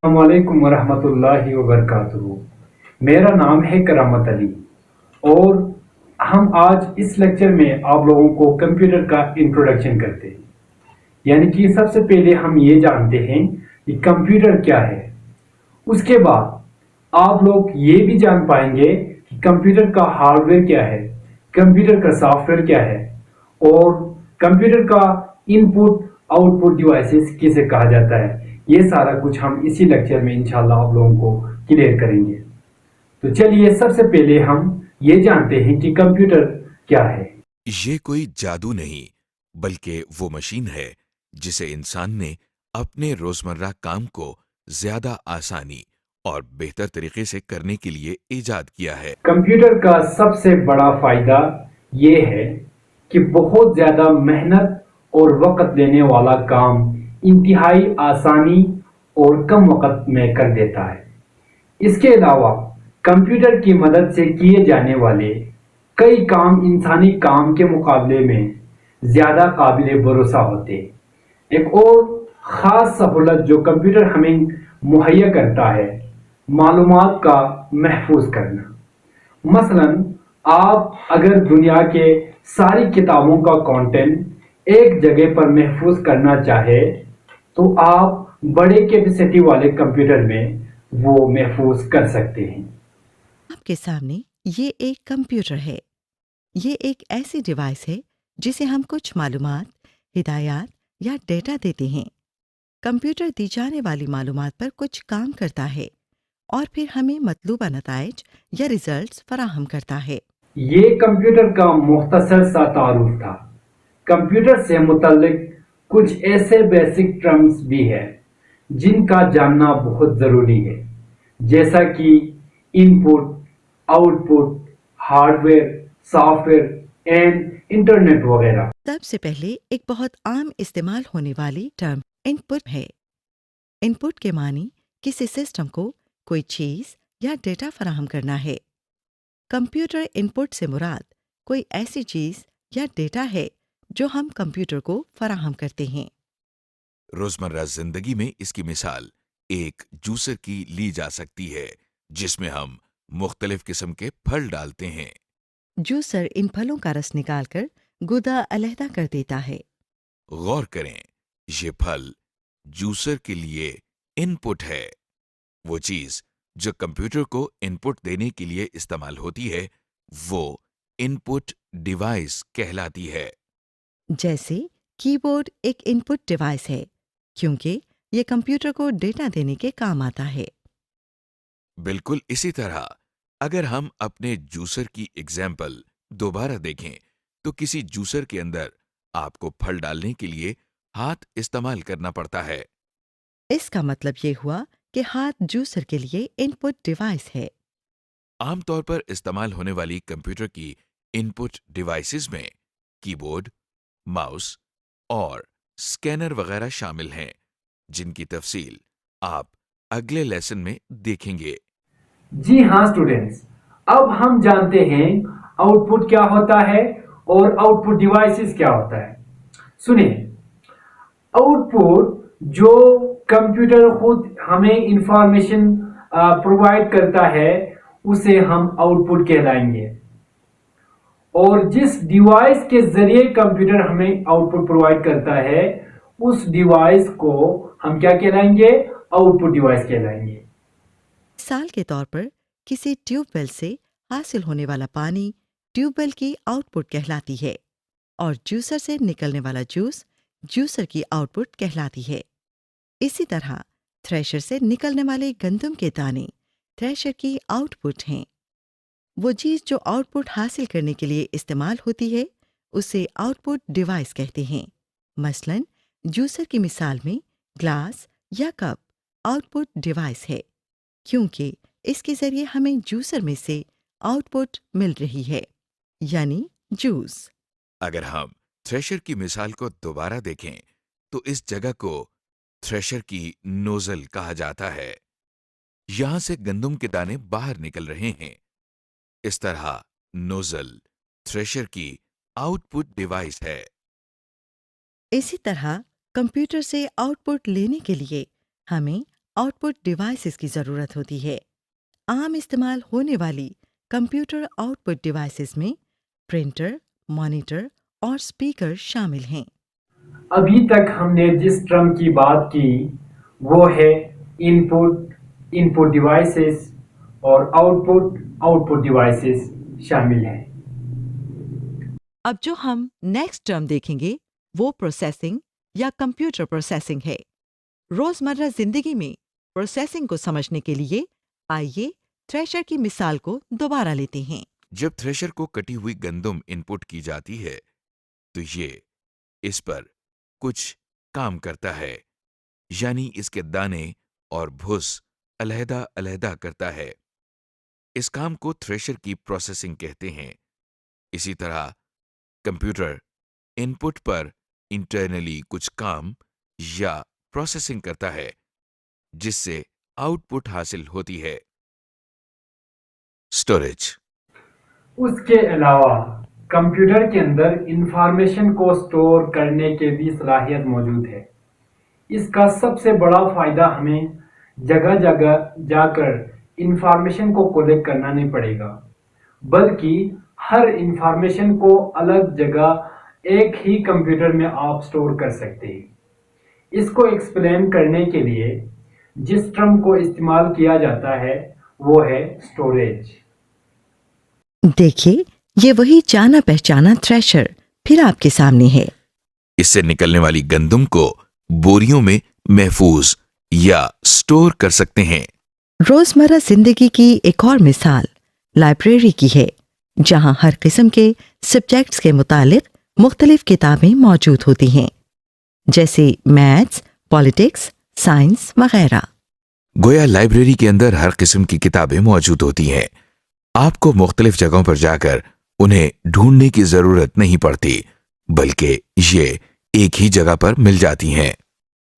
السلام علیکم ورحمۃ اللہ وبرکاتہ۔ میرا نام ہے کرامت علی اور ہم آج اس لیکچر میں آپ لوگوں کو کمپیوٹر کا انٹروڈکشن کرتے ہیں، یعنی کہ سب سے پہلے ہم یہ جانتے ہیں کہ کمپیوٹر کیا ہے۔ اس کے بعد آپ لوگ یہ بھی جان پائیں گے کہ کمپیوٹر کا ہارڈ ویئر کیا ہے، کمپیوٹر کا سافٹ ویئر کیا ہے، اور کمپیوٹر کا ان پٹ آؤٹ پٹ ڈیوائسز کسے کہا جاتا ہے۔ یہ سارا کچھ ہم اسی لیکچر میں انشاءاللہ آپ لوگوں کو کلیئر کریں گے۔ تو چلیے سب سے پہلے ہم یہ جانتے ہیں کہ کمپیوٹر کیا ہے۔ یہ کوئی جادو نہیں بلکہ وہ مشین ہے جسے انسان نے اپنے روزمرہ کام کو زیادہ آسانی اور بہتر طریقے سے کرنے کے لیے ایجاد کیا ہے۔ کمپیوٹر کا سب سے بڑا فائدہ یہ ہے کہ بہت زیادہ محنت اور وقت لینے والا کام انتہائی آسانی اور کم وقت میں کر دیتا ہے۔ اس کے علاوہ کمپیوٹر کی مدد سے کیے جانے والے کئی کام انسانی کام کے مقابلے میں زیادہ قابل بھروسہ ہوتے ہیں۔ ایک اور خاص سہولت جو کمپیوٹر ہمیں مہیا کرتا ہے، معلومات کا محفوظ کرنا۔ مثلا آپ اگر دنیا کے ساری کتابوں کا کانٹینٹ ایک جگہ پر محفوظ کرنا چاہے تو آپ بڑے کیپیسٹی والے کمپیوٹر میں وہ محفوظ کر سکتے ہیں۔ آپ کے سامنے یہ ایک کمپیوٹر ہے۔ یہ ایک ایسی ڈیوائس ہے جسے ہم کچھ معلومات، ہدایات یا ڈیٹا دیتے ہیں۔ کمپیوٹر دی جانے والی معلومات پر کچھ کام کرتا ہے اور پھر ہمیں مطلوبہ نتائج یا ریزلٹس فراہم کرتا ہے۔ یہ کمپیوٹر کا مختصر سا تعارف تھا۔ کمپیوٹر سے متعلق کچھ ایسے بیسک ٹرمز بھی ہیں جن کا جاننا بہت ضروری ہے، جیسا کہ input, output, hardware, software and internet وغیرہ۔ سب سے پہلے ایک بہت عام استعمال ہونے والی ٹرم ان پٹ ہے۔ ان پٹ کے معنی کسی سسٹم کو کوئی چیز یا ڈیٹا فراہم کرنا ہے۔ کمپیوٹر ان پٹ سے مراد کوئی ایسی چیز یا ڈیٹا ہے جو ہم کمپیوٹر کو فراہم کرتے ہیں۔ روزمرہ زندگی میں اس کی مثال ایک جوسر کی لی جا سکتی ہے جس میں ہم مختلف قسم کے پھل ڈالتے ہیں۔ جوسر ان پھلوں کا رس نکال کر گودا علیحدہ کر دیتا ہے۔ غور کریں، یہ پھل جوسر کے لیے ان پٹ ہے۔ وہ چیز جو کمپیوٹر کو ان پٹ دینے کے لیے استعمال ہوتی ہے وہ ان پٹ ڈیوائس کہلاتی ہے۔ جیسے کی بورڈ ایک ان پٹ ڈیوائس ہے کیونکہ یہ کمپیوٹر کو ڈیٹا دینے کے کام آتا ہے۔ بالکل اسی طرح اگر ہم اپنے جوسر کی ایگزامپل دوبارہ دیکھیں تو کسی جوسر کے اندر آپ کو پھل ڈالنے کے لیے ہاتھ استعمال کرنا پڑتا ہے۔ اس کا مطلب یہ ہوا کہ ہاتھ جوسر کے لیے ان پٹ ڈیوائس ہے۔ عام طور پر استعمال ہونے والی کمپیوٹر کی ان پٹ ڈیوائسز میں کی بورڈ، ماؤس اور اسکینر وغیرہ شامل ہیں جن کی تفصیل آپ اگلے لیسن میں دیکھیں گے۔ جی ہاں اسٹوڈینٹس، اب ہم جانتے ہیں آؤٹ پٹ کیا ہوتا ہے اور آؤٹ پٹ ڈیوائسز کیا ہوتا ہے۔ سنیں، آؤٹ پٹ جو کمپیوٹر خود ہمیں انفارمیشن پرووائڈ کرتا ہے اسے ہم آؤٹ پٹ کہلائیں گے، اور جس ڈیوائس کے ذریعے کمپیوٹر ہمیں آؤٹ پٹ پرووائڈ کرتا ہے اس ڈیوائس کو ہم کیا کہلائیں گے؟ آؤٹ پٹ ڈیوائس کہلائیں گے۔ مثال کے طور پر کسی ٹیوب ویل سے حاصل ہونے والا پانی ٹیوب ویل کی آؤٹ پٹ کہلاتی ہے اور جوسر سے نکلنے والا جوس جوسر کی آؤٹ پٹ کہلاتی ہے۔ اسی طرح تھریشر سے نکلنے والے گندم کے دانے تھریشر کی آؤٹ پٹ ہیں۔ وہ چیز جو آؤٹ پٹ حاصل کرنے کے لیے استعمال ہوتی ہے اسے آؤٹ پٹ ڈیوائس کہتے ہیں۔ مثلا جوسر کی مثال میں گلاس یا کپ آؤٹ پٹ ڈیوائس ہے کیونکہ اس کے ذریعے ہمیں جوسر میں سے آؤٹ پٹ مل رہی ہے، یعنی جوس۔ اگر ہم تھریشر کی مثال کو دوبارہ دیکھیں تو اس جگہ کو تھریشر کی نوزل کہا جاتا ہے۔ یہاں سے گندم کے دانے باہر نکل رہے ہیں۔ اس طرح نوزل تھریشر کی آؤٹ پٹ ڈیوائس ہے۔ اسی طرح کمپیوٹر سے آؤٹ پٹ لینے کے لیے ہمیں آؤٹ پٹ ڈیوائسز کی ضرورت ہوتی ہے۔ عام استعمال ہونے والی کمپیوٹر آؤٹ پٹ ڈیوائسز میں پرنٹر، مانیٹر اور اسپیکر شامل ہیں۔ ابھی تک ہم نے جس ٹرم کی بات کی وہ ہے ان پٹ ڈیوائسز اور آؤٹ پٹ ڈیوائسز شامل ہیں۔ اب جو ہم نیکسٹ ٹرم دیکھیں گے وہ پروسیسنگ یا کمپیوٹر پروسیسنگ ہے۔ روزمرہ زندگی میں پروسیسنگ کو سمجھنے کے لیے آئیے تھریشر کی مثال کو دوبارہ لیتے ہیں۔ جب تھریشر کو کٹی ہوئی گندم ان پٹ کی جاتی ہے تو یہ اس پر کچھ کام کرتا ہے، یعنی اس کے دانے اور بھس علیحدہ علیحدہ کرتا ہے۔ اس کام کو تھریشر کی پروسیسنگ کہتے ہیں۔ اسی طرح کمپیوٹر ان پٹ پر انٹرنلی کچھ کام یا پروسیسنگ کرتا ہے جس سے آؤٹ پٹ حاصل ہوتی ہے۔ اسٹوریج۔ اس کے علاوہ کمپیوٹر کے اندر انفارمیشن کو سٹور کرنے کی بھی صلاحیت موجود ہے۔ اس کا سب سے بڑا فائدہ ہمیں جگہ جگہ جا کر انفارمیشن کو کلیکٹ کرنا نہیں پڑے گا، بلکہ ہر انفارمیشن کو الگ جگہ ایک ہی کمپیوٹر میں آپ سٹور کر سکتے ہیں۔ اس کو ایکسپلین کرنے کے لیے جس ٹرم کو استعمال کیا جاتا ہے وہ ہے سٹوریج۔ دیکھیے یہ وہی جانا پہچانا تھریشر پھر آپ کے سامنے ہے۔ اس سے نکلنے والی گندم کو بوریوں میں محفوظ یا سٹور کر سکتے ہیں۔ روزمرہ زندگی کی ایک اور مثال لائبریری کی ہے، جہاں ہر قسم کے سبجیکٹس کے متعلق مختلف کتابیں موجود ہوتی ہیں، جیسے میتھس، پالیٹکس، سائنس وغیرہ۔ گویا لائبریری کے اندر ہر قسم کی کتابیں موجود ہوتی ہیں۔ آپ کو مختلف جگہوں پر جا کر انہیں ڈھونڈنے کی ضرورت نہیں پڑتی، بلکہ یہ ایک ہی جگہ پر مل جاتی ہیں۔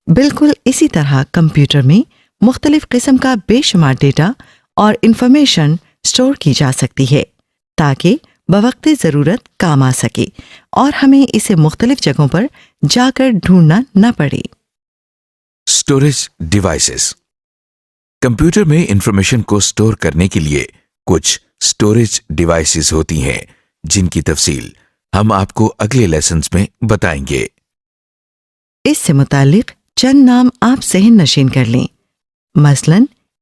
بالکل اسی طرح کمپیوٹر میں مختلف قسم کا بے شمار ڈیٹا اور انفارمیشن سٹور کی جا سکتی ہے تاکہ بوقت ضرورت کام آ سکے اور ہمیں اسے مختلف جگہوں پر جا کر ڈھونڈنا نہ پڑے۔ Storage devices. کمپیوٹر میں انفارمیشن کو سٹور کرنے کے لیے کچھ اسٹوریج ڈیوائسز ہوتی ہیں جن کی تفصیل ہم آپ کو اگلے لیسنز میں بتائیں گے۔ اس سے متعلق چند نام آپ ذہن نشین کر لیں۔ مثلا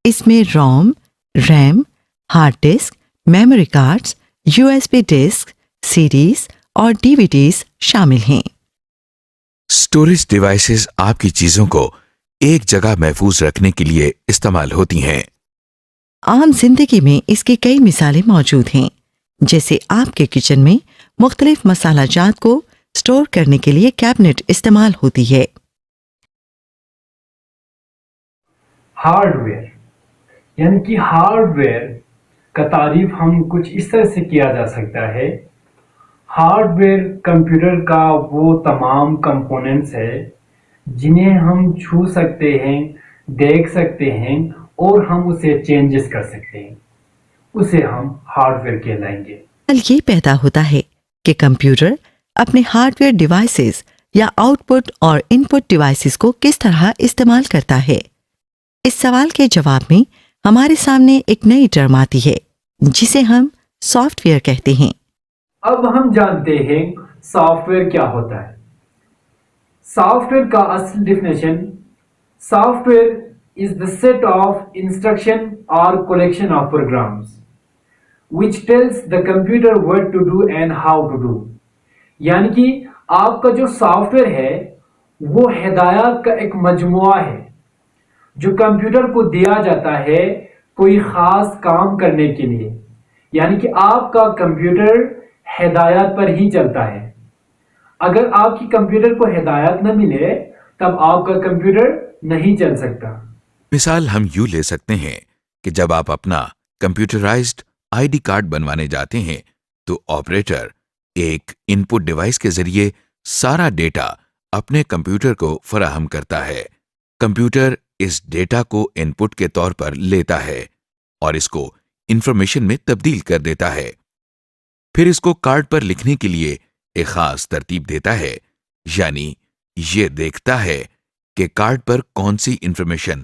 اس میں ROM, RAM, hard disk, memory cards, U S B disk, C Ds اور ڈی وی ڈیز شامل ہیں۔ اسٹوریج ڈیوائسز آپ کی چیزوں کو ایک جگہ محفوظ رکھنے کے لیے استعمال ہوتی ہیں۔ عام زندگی میں اس کی کئی مثالیں موجود ہیں، جیسے آپ کے کچن میں مختلف مسالہ جات کو سٹور کرنے کے لیے کیبنٹ استعمال ہوتی ہے۔ ہارڈ ویئر، یعنی کہ ہارڈ ویئر کا تعریف ہم کچھ اس طرح سے کیا جا سکتا ہے۔ ہارڈ ویئر کمپیوٹر کا وہ تمام کمپوننٹس ہے جنہیں ہم چھو سکتے ہیں، دیکھ سکتے ہیں اور ہم اسے چینجز کر سکتے ہیں، اسے ہم ہارڈ ویئر کہلائیں گے۔ یہ پیدا ہوتا ہے کہ کمپیوٹر اپنے ہارڈ ویئر ڈیوائسز یا آؤٹ پٹ اور ان پٹ ڈیوائسز کو کس طرح استعمال کرتا ہے۔ اس سوال کے جواب میں ہمارے سامنے ایک نئی ٹرم آتی ہے جسے ہم سافٹ ویئر کہتے ہیں۔ اب ہم جانتے ہیں سافٹ ویئر کیا ہوتا ہے۔ سافٹ ویئر کا اصل definition: soft where is the set of instruction or collection of programs which tells the computer what to do and how to do۔ یعنی کہ آپ کا جو سافٹ ویئر ہے وہ ہدایات کا ایک مجموعہ ہے جو کمپیوٹر کو دیا جاتا ہے کوئی خاص کام کرنے کے لیے، یعنی کہ آپ کا کمپیوٹر ہدایات پر ہی چلتا ہے۔ اگر آپ کی کمپیوٹر کو ہدایات نہ ملے تب آپ کا کمپیوٹر نہیں چل سکتا۔ مثال ہم یوں لے سکتے ہیں کہ جب آپ اپنا کمپیوٹرائزڈ آئی ڈی کارڈ بنوانے جاتے ہیں تو آپریٹر ایک ان پٹ ڈیوائس کے ذریعے سارا ڈیٹا اپنے کمپیوٹر کو فراہم کرتا ہے۔ کمپیوٹر اس ڈیٹا کو ان پٹ کے طور پر لیتا ہے اور اس کو انفارمیشن میں تبدیل کر دیتا ہے، پھر اس کو کارڈ پر لکھنے کے لیے ایک خاص ترتیب دیتا ہے، یعنی یہ دیکھتا ہے کہ کارڈ پر کون سی information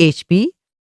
HP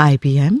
IBM,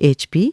HP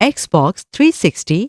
Xbox 360,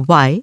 Y